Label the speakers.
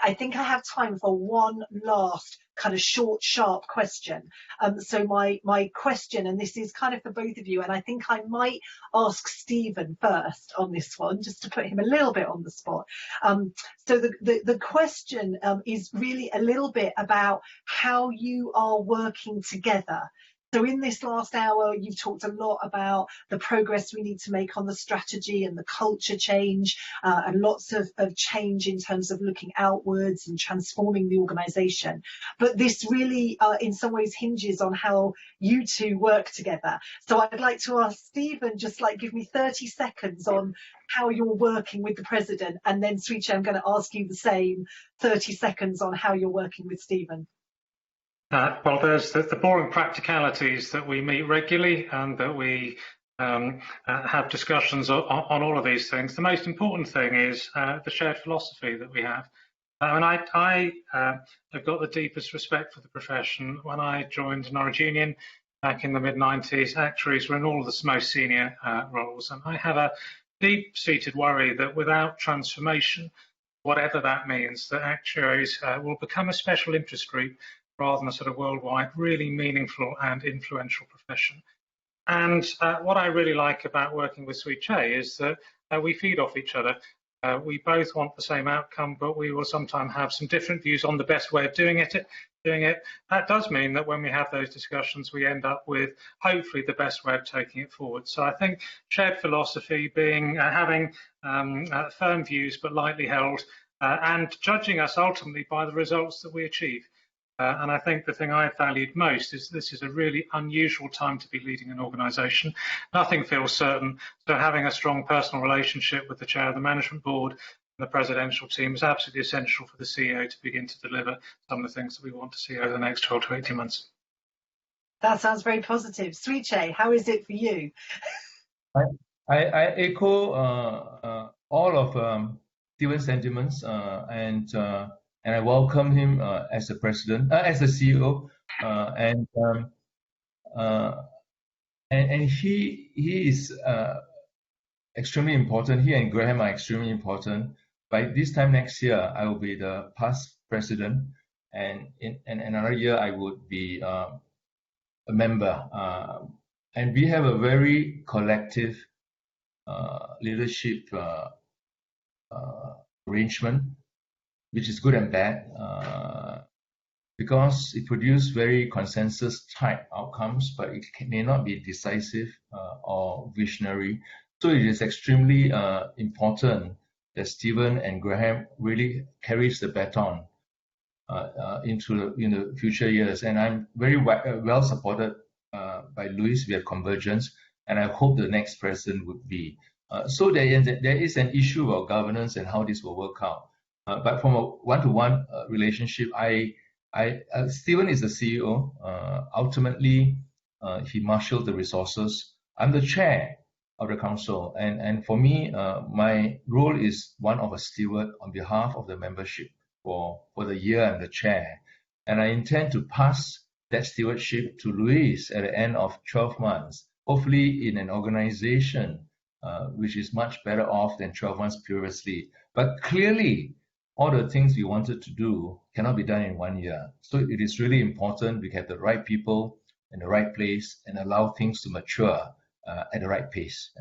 Speaker 1: I think I have time for one last kind of short, sharp question. So my question, and this is kind of for both of you, and I think I might ask Stephen first on this one, just to put him a little bit on the spot. So the question is really a little bit about how you are working together. So in this last hour, you've talked a lot about the progress we need to make on the strategy and the culture change, and lots of change in terms of looking outwards and transforming the organisation. But this really, in some ways, hinges on how you two work together. So I'd like to ask Stephen, just like give me 30 seconds on how you're working with the President, and then Suee, I'm going to ask you the same, 30 seconds on how you're working with Stephen.
Speaker 2: Well, there's the boring practicalities that we meet regularly and that we have discussions on all of these things. The most important thing is the shared philosophy that we have. And I have got the deepest respect for the profession. When I joined Norwich Union back in the mid-90s, actuaries were in all of the most senior roles. And I have a deep-seated worry that without transformation, whatever that means, that actuaries will become a special interest group rather than a sort of worldwide, really meaningful and influential profession. And what I really like about working with Suee Chieh is that we feed off each other. We both want the same outcome, but we will sometimes have some different views on the best way of doing it. That does mean that when we have those discussions, we end up with hopefully the best way of taking it forward. So I think shared philosophy, having firm views but lightly held, and judging us ultimately by the results that we achieve. And I think the thing I've valued most is this is a really unusual time to be leading an organisation. Nothing feels certain, so having a strong personal relationship with the chair of the management board and the presidential team is absolutely essential for the CEO to begin to deliver some of the things that we want to see over the next 12 to 18 months.
Speaker 1: That sounds very positive. Suee Chieh, how is it for you?
Speaker 3: I echo all of Stephen's sentiments, and I welcome him as the president, as the CEO, and he is extremely important. He and Graham are extremely important. By this time next year, I will be the past president, and in another year I would be a member. And we have a very collective leadership arrangement, which is good and bad, because it produces very consensus-type outcomes, but it may not be decisive or visionary. So it is extremely important that Stephen and Graham really carries the baton into the future years. And I'm very well supported by Louis. We have convergence, and I hope the next president would be. So there is an issue of governance and how this will work out. But from a one-to-one relationship, Stephen is the CEO. Ultimately, he marshaled the resources. I'm the chair of the council, and for me, my role is one of a steward on behalf of the membership for the year I'm the chair. And I intend to pass that stewardship to Louis at the end of 12 months, hopefully in an organization which is much better off than 12 months previously. But clearly, all the things we wanted to do cannot be done in 1 year. So it is really important we have the right people in the right place and allow things to mature at the right pace.